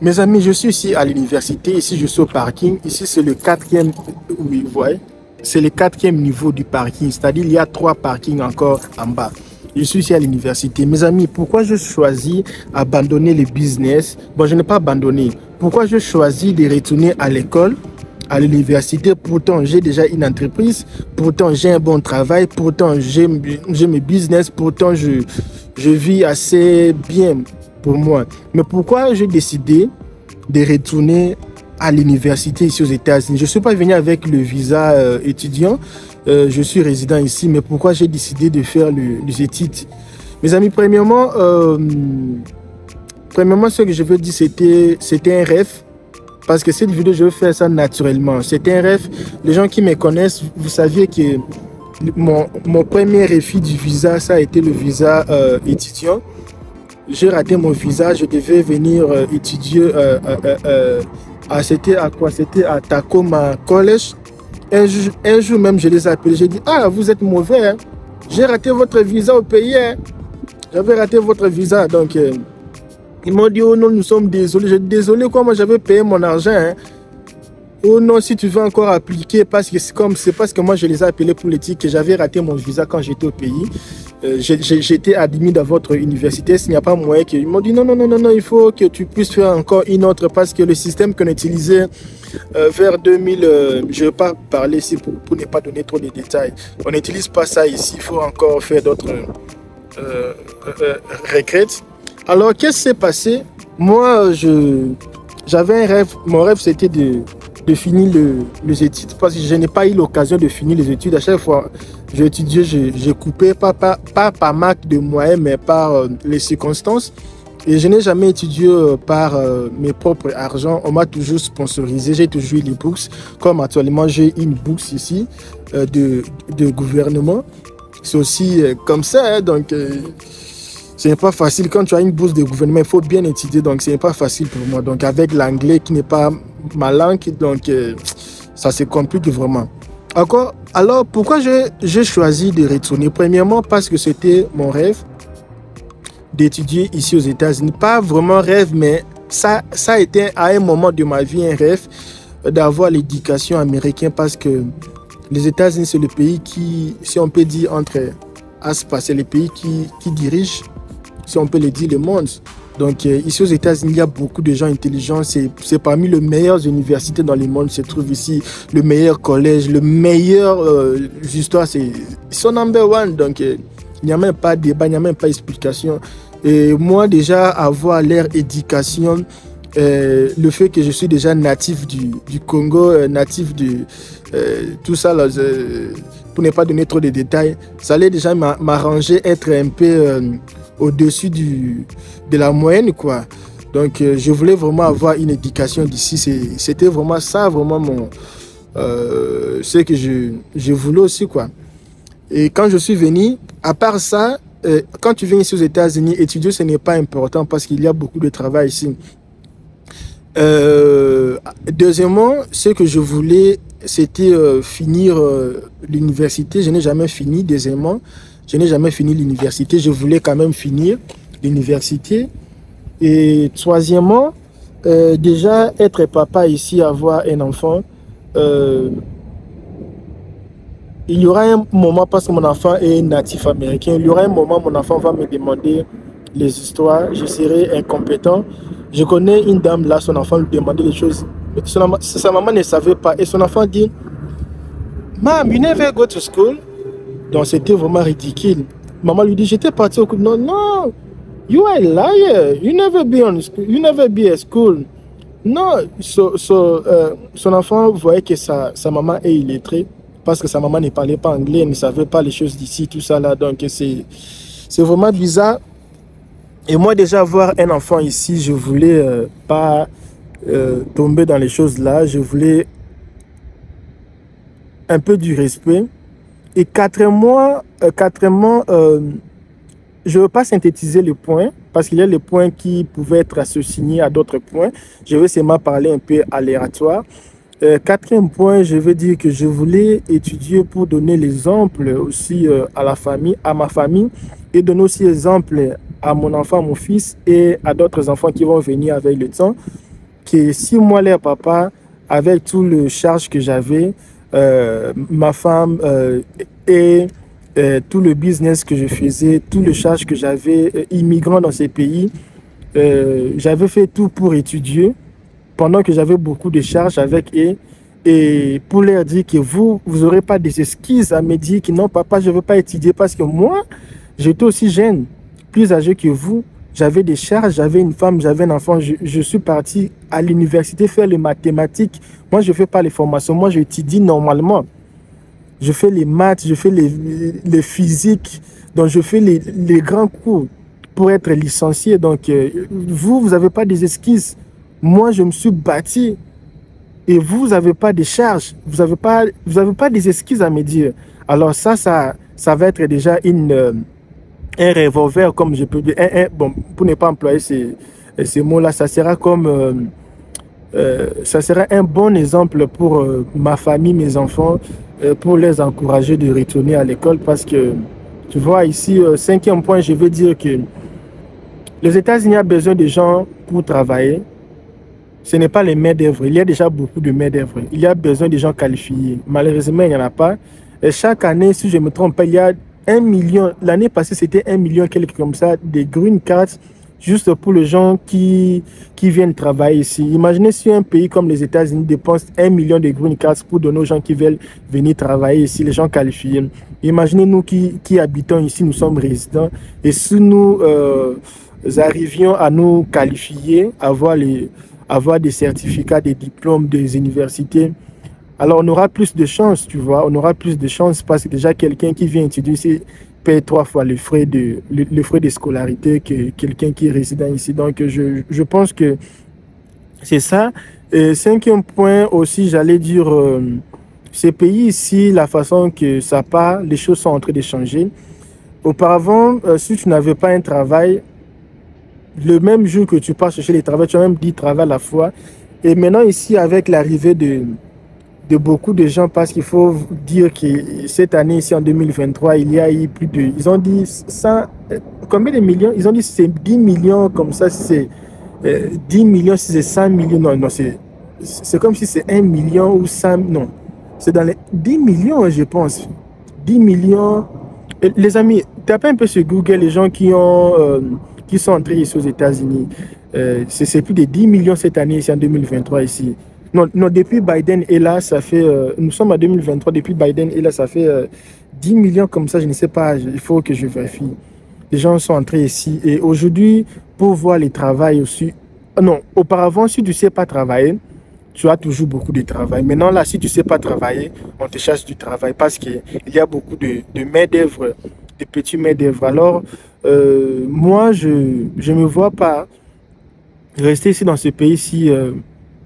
Mes amis, je suis ici à l'université. Ici, je suis au parking. Ici, c'est le quatrième, oui, vous voyez, c'est le quatrième niveau du parking. C'est-à-dire, il y a 3 parkings encore en bas. Je suis ici à l'université. Mes amis, pourquoi je choisis d'abandonner le business? Bon, je n'ai pas abandonné. Pourquoi je choisis de retourner à l'école, à l'université? Pourtant, j'ai déjà une entreprise. Pourtant, j'ai un bon travail. Pourtant, j'ai mes business. Pourtant, je vis assez bien pour moi. Mais pourquoi j'ai décidé de retourner à l'université ici aux États-Unis? Je ne suis pas venu avec le visa étudiant. Je suis résident ici, mais pourquoi j'ai décidé de faire les études? Mes amis, premièrement, ce que je veux dire, c'était un rêve. Parce que cette vidéo, je veux faire ça naturellement. C'était un rêve. Les gens qui me connaissent, vous saviez que mon premier refus du visa, ça a été le visa étudiant. J'ai raté mon visa, je devais venir étudier c'était à quoi? C'était à Tacoma College. Un jour même, je les ai appelés, j'ai dit, ah, vous êtes mauvais, hein? J'ai raté votre visa au pays, hein? J'avais raté votre visa, donc ils m'ont dit, oh non, nous sommes désolés. J'ai dit, désolé quoi, moi j'avais payé mon argent, hein? Oh non, si tu veux encore appliquer, parce que c'est parce que moi je les ai appelés pour les dire que j'avais raté mon visa quand j'étais au pays. J'étais admis dans votre université, s'il n'y a pas moyen qu'ils m'ont dit non, non, non, non, non, il faut que tu puisses faire encore une autre parce que le système qu'on utilisait vers 2000, je ne vais pas parler ici pour ne pas donner trop de détails. On n'utilise pas ça ici, il faut encore faire d'autres regrets. Alors, qu'est-ce qui s'est passé? Moi, j'avais un rêve, mon rêve c'était de finir les études parce que je n'ai pas eu l'occasion de finir les études. À chaque fois j'ai étudié, j'ai coupé, pas par manque de moyens, mais par les circonstances. Et je n'ai jamais étudié par mes propres argent. On m'a toujours sponsorisé, j'ai toujours eu les bourses. Comme actuellement, j'ai une bourse ici de gouvernement. C'est aussi comme ça, hein, donc ce n'est pas facile. Quand tu as une bourse de gouvernement, il faut bien étudier, donc ce n'est pas facile pour moi. Donc avec l'anglais qui n'est pas ma langue, donc ça se complique vraiment. Alors pourquoi j'ai choisi de retourner? Premièrement, parce que c'était mon rêve d'étudier ici aux États-Unis. Pas vraiment rêve, mais ça a été à un moment de ma vie un rêve d'avoir l'éducation américaine parce que les États-Unis, c'est le pays qui, si on peut dire, c'est le pays qui dirige, si on peut le dire, le monde. Donc ici aux États-Unis, il y a beaucoup de gens intelligents. C'est parmi les meilleures universités dans le monde se trouve ici, le meilleur collège, le meilleur histoire, ils sont number one. Donc il n'y a même pas de débat, il n'y a même pas d'explication. Et moi déjà, avoir leur éducation, le fait que je suis déjà natif du Congo, natif de tout ça, là, pour ne pas donner trop de détails, ça allait déjà m'arranger, être un peu au-dessus de la moyenne, quoi. Donc, je voulais vraiment avoir une éducation d'ici. C'était vraiment ça, vraiment ce que je voulais aussi, quoi. Et quand je suis venu, à part ça, quand tu viens ici aux États-Unis, étudier, ce n'est pas important parce qu'il y a beaucoup de travail ici. Deuxièmement, ce que je voulais, c'était finir l'université. Je n'ai jamais fini. Deuxièmement, je n'ai jamais fini l'université. Je voulais quand même finir l'université. Et troisièmement, déjà être papa ici, avoir un enfant, il y aura un moment, parce que mon enfant est natif américain, il y aura un moment, mon enfant va me demander les histoires, je serai incompétent. Je connais une dame là, son enfant lui demandait des choses. Sa maman ne savait pas. Et son enfant dit, Mom, you never go to school? Donc c'était vraiment ridicule. Maman lui dit, j'étais parti au cours. Non, non, you are a liar. You never be on school. You never be at school. Non, son enfant voyait que sa maman est illettrée parce que sa maman ne parlait pas anglais, elle ne savait pas les choses d'ici, tout ça là. Donc c'est vraiment bizarre. Et moi déjà avoir un enfant ici, je voulais pas tomber dans les choses là. Je voulais un peu du respect. Et quatrièmement, je ne veux pas synthétiser le point parce qu'il y a les points qui pouvaient être associés à d'autres points. Je vais seulement parler un peu aléatoire. Quatrième point, je veux dire que je voulais étudier pour donner l'exemple aussi à la famille, à ma famille, et donner aussi l'exemple à mon enfant, mon fils et à d'autres enfants qui vont venir avec le temps. que si moi, leur papa, avec tout le charge que j'avais, ma femme et tout le business que je faisais, tout le charge que j'avais immigrant dans ces pays, j'avais fait tout pour étudier pendant que j'avais beaucoup de charges avec eux et pour leur dire que vous n'aurez pas des excuses à me dire que non, papa, je ne veux pas étudier parce que moi, j'étais aussi jeune, plus âgé que vous. J'avais des charges, j'avais une femme, j'avais un enfant. Je suis parti à l'université faire les mathématiques. Moi, je ne fais pas les formations. Moi, j'étudie normalement. Je fais les maths, je fais les physiques. Donc, je fais les grands cours pour être licencié. Donc, vous n'avez pas des excuses. Moi, je me suis bâti et vous n'avez pas de charges. Vous n'avez pas des excuses à me dire. Alors, ça va être déjà un revolver, comme je peux dire, bon, pour ne pas employer ces mots-là, ça sera comme, ça sera un bon exemple pour ma famille, mes enfants, pour les encourager de retourner à l'école parce que, tu vois, ici, cinquième point, je veux dire que les États-Unis ont besoin de gens pour travailler. Ce n'est pas les main-d'œuvre. Il y a déjà beaucoup de main-d'œuvre. Il y a besoin de gens qualifiés. Malheureusement, il n'y en a pas. Et chaque année, si je ne me trompe pas, il y a 1 million, l'année passée c'était 1 million, quelque comme ça, des green cards, juste pour les gens qui viennent travailler ici. Imaginez si un pays comme les États-Unis dépense 1 million de green cards pour donner aux gens qui veulent venir travailler ici, les gens qualifiés. Imaginez nous qui habitons ici, nous sommes résidents, et si nous arrivions à nous qualifier, avoir des certificats, des diplômes des universités, alors, on aura plus de chance, tu vois. On aura plus de chance parce que déjà, quelqu'un qui vient étudier ici paye 3 fois les frais de scolarité que quelqu'un qui est résident ici. Donc, je pense que c'est ça. Et cinquième point aussi, j'allais dire, ces pays ici, la façon que ça part, les choses sont en train de changer. Auparavant, si tu n'avais pas un travail, le même jour que tu pars chercher les travail, tu as même 10 travails à la fois. Et maintenant, ici, avec l'arrivée de beaucoup de gens, parce qu'il faut dire que cette année, ici en 2023, il y a eu plus de... Ils ont dit 100... Combien de millions? Ils ont dit c'est 10 millions, comme ça, si c'est 10 millions, si c'est 100 millions. Non, non, c'est comme si c'est 1 million ou 100... Non, c'est dans les 10 millions, je pense. 10 millions... Et les amis, tapez un peu sur Google les gens qui sont entrés ici aux États-Unis. C'est plus de 10 millions cette année, ici en 2023, ici. Non, non, depuis Biden est là, ça fait... nous sommes en 2023, depuis Biden est là, ça fait 10 millions comme ça, je ne sais pas, il faut que je vérifie. Les gens sont entrés ici et aujourd'hui, pour voir les travails aussi... Non, auparavant, si tu ne sais pas travailler, tu as toujours beaucoup de travail. Maintenant, là, si tu ne sais pas travailler, on te cherche du travail parce qu'il y a beaucoup de main-d'œuvre, de petits main-d'œuvre. Alors, moi, je ne me vois pas rester ici dans ce pays-ci...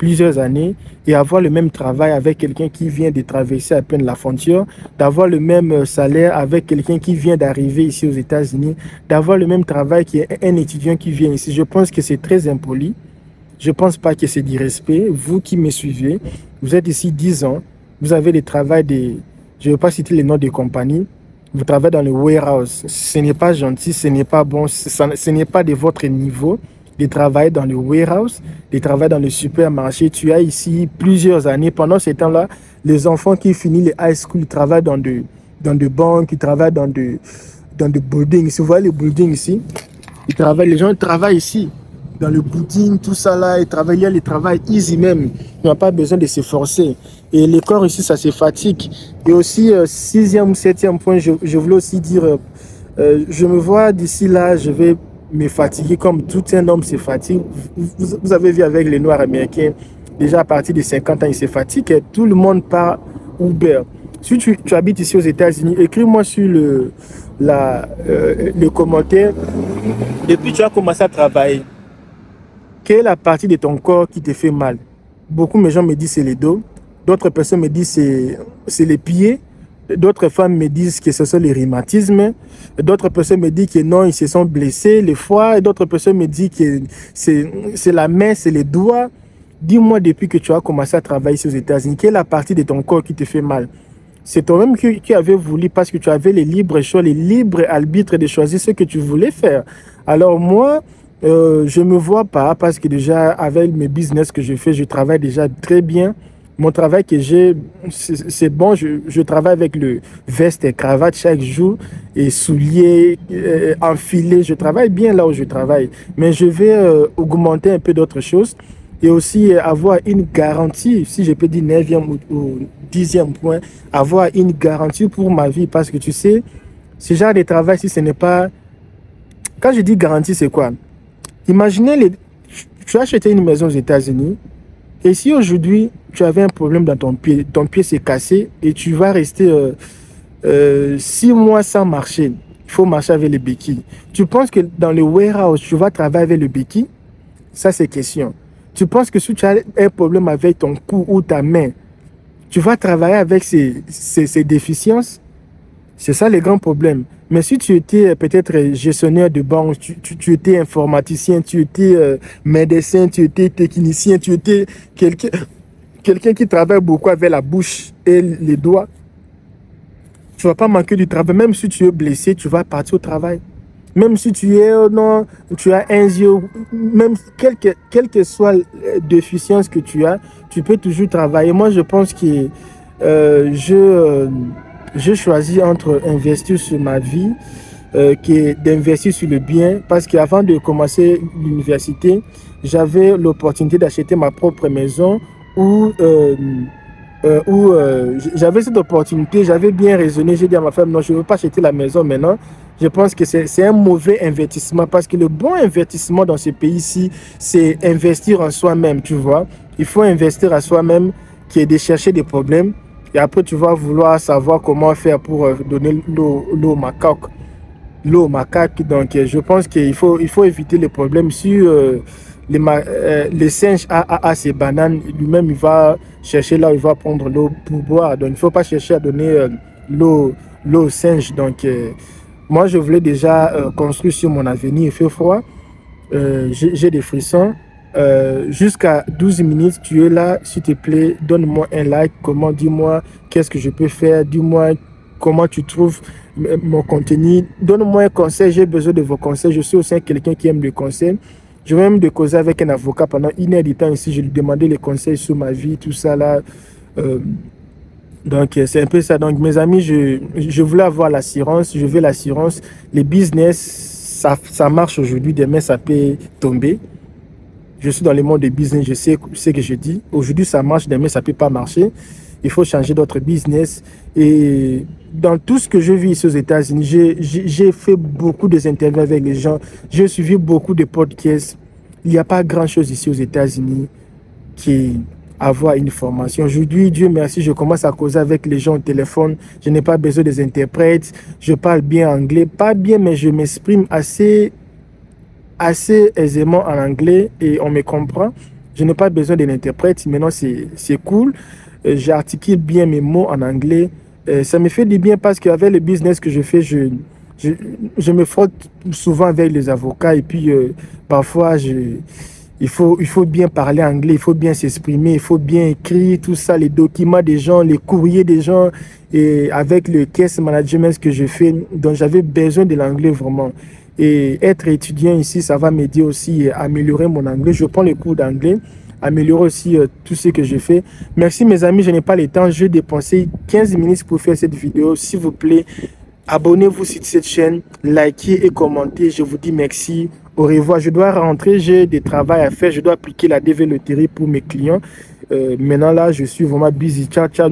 plusieurs années et avoir le même travail avec quelqu'un qui vient de traverser à peine la frontière, d'avoir le même salaire avec quelqu'un qui vient d'arriver ici aux États-Unis, d'avoir le même travail qu'un étudiant qui vient ici. Je pense que c'est très impoli. Je ne pense pas que c'est du respect. Vous qui me suivez, vous êtes ici 10 ans, vous avez des travails je ne vais pas citer les noms des compagnies, vous travaillez dans le warehouse. Ce n'est pas gentil, ce n'est pas bon, ce n'est pas de votre niveau. De travailler dans le warehouse, de travailler dans le supermarché. Tu as ici plusieurs années. Pendant ce temps-là, les enfants qui finissent les high school, ils travaillent dans des banques, ils travaillent dans des buildings. Si vous voyez les buildings ici, les gens travaillent ici, dans le building, tout ça là, ils travaillent, il y a le travail easy même. Ils n'ont pas besoin de s'efforcer. Et le corps ici, ça se fatigue. Et aussi, sixième ou septième point, je voulais aussi dire, je me vois d'ici là, je vais me fatiguer comme tout un homme se fatigue. Vous avez vu avec les Noirs américains, déjà à partir de 50 ans, ils se fatiguent et tout le monde part Uber. Si tu habites ici aux États-Unis, écris-moi sur le commentaire. Depuis que tu as commencé à travailler, quelle est la partie de ton corps qui te fait mal? Beaucoup de gens me disent c'est les dos, d'autres personnes me disent c'est les pieds. D'autres femmes me disent que ce sont les rhumatismes. D'autres personnes me disent que non, ils se sont blessés, les foies. D'autres personnes me disent que c'est la main, c'est les doigts. Dis-moi depuis que tu as commencé à travailler ici aux États-Unis, quelle est la partie de ton corps qui te fait mal? C'est toi-même qui avais voulu parce que tu avais les libres choix, les libres arbitres de choisir ce que tu voulais faire. Alors moi, Je me vois pas parce que déjà avec mes business que je fais, je travaille déjà très bien. Mon travail que j'ai, c'est bon. Je travaille avec le veste et cravate chaque jour et souliers enfilés. Je travaille bien là où je travaille. Mais je vais augmenter un peu d'autres choses et aussi avoir une garantie, si je peux dire 9e ou 10e point, avoir une garantie pour ma vie parce que tu sais, ce genre de travail, si ce n'est pas... Quand je dis garantie, c'est quoi? Imaginez, tu as acheté une maison aux États-Unis et si aujourd'hui tu avais un problème dans ton pied s'est cassé et tu vas rester 6 mois sans marcher, il faut marcher avec les béquilles. Tu penses que dans le warehouse, tu vas travailler avec le béquille? Ça, c'est question. Tu penses que si tu as un problème avec ton cou ou ta main, tu vas travailler avec ces déficiences? C'est ça le grand problème. Mais si tu étais peut-être gestionnaire de banque, tu étais informaticien, tu étais médecin, tu étais technicien, tu étais quelqu'un qui travaille beaucoup avec la bouche et les doigts, tu ne vas pas manquer du travail. Même si tu es blessé, tu vas partir au travail. Même si tu es non, tu as un yeux, même quelle que soit la déficience que tu as, tu peux toujours travailler. Moi, je pense que je choisis entre investir sur ma vie que d'investir sur le bien parce qu'avant de commencer l'université, j'avais l'opportunité d'acheter ma propre maison où j'avais cette opportunité, j'avais bien raisonné, j'ai dit à ma femme, non, je ne veux pas acheter la maison maintenant. Je pense que c'est un mauvais investissement parce que le bon investissement dans ce pays-ci, c'est investir en soi-même, tu vois. Il faut investir en soi-même, qui est de chercher des problèmes. Et après, tu vas vouloir savoir comment faire pour donner l'eau au macaque. L'eau au macaque. Donc, je pense qu'il faut éviter les problèmes. Si les singes a ses bananes, lui-même, il va chercher là où il va prendre l'eau pour boire. Donc, il ne faut pas chercher à donner l'eau aux singes. Donc, moi, je voulais déjà construire sur mon avenir. Il fait froid. J'ai des frissons. Jusqu'à 12 minutes, tu es là. S'il te plaît, donne-moi un like. Comment, dis-moi qu'est-ce que je peux faire. Dis-moi comment tu trouves mon contenu. Donne-moi un conseil. J'ai besoin de vos conseils. Je suis aussi quelqu'un qui aime le conseil. Je vais même de causer avec un avocat pendant 1 heure de temps ici. Je lui demandais les conseils sur ma vie, tout ça là. Donc, c'est un peu ça. Donc, mes amis, je voulais avoir l'assurance. Je veux l'assurance. Les business, ça marche aujourd'hui. Demain, ça peut tomber. Je suis dans le monde des business. Je sais ce que je dis. Aujourd'hui, ça marche. Demain, ça ne peut pas marcher. Il faut changer d'autres business. Et dans tout ce que je vis ici aux États-Unis, j'ai fait beaucoup d'interviews avec les gens. J'ai suivi beaucoup de podcasts. Il n'y a pas grand-chose ici aux États-Unis qui avoir une formation. Aujourd'hui, Dieu merci, je commence à causer avec les gens au téléphone. Je n'ai pas besoin des interprètes. Je parle bien anglais. Pas bien, mais je m'exprime assez aisément en anglais et on me comprend. Je n'ai pas besoin d'un interprète. Maintenant, c'est cool. J'articule bien mes mots en anglais. Ça me fait du bien parce qu'avec le business que je fais, je me frotte souvent avec les avocats et puis parfois, il faut bien parler anglais, il faut bien s'exprimer, il faut bien écrire tout ça, les documents des gens, les courriers des gens et avec le case management que je fais. Donc, j'avais besoin de l'anglais vraiment. Et être étudiant ici, ça va m'aider aussi à améliorer mon anglais. Je prends les cours d'anglais, améliorer aussi tout ce que je fais. Merci mes amis, je n'ai pas le temps. Je vais dépenser 15 minutes pour faire cette vidéo. S'il vous plaît, abonnez-vous sur cette chaîne, likez et commentez. Je vous dis merci. Au revoir. Je dois rentrer, j'ai des travaux à faire. Je dois appliquer la DV loterie pour mes clients. Maintenant là, je suis vraiment busy. Ciao, ciao.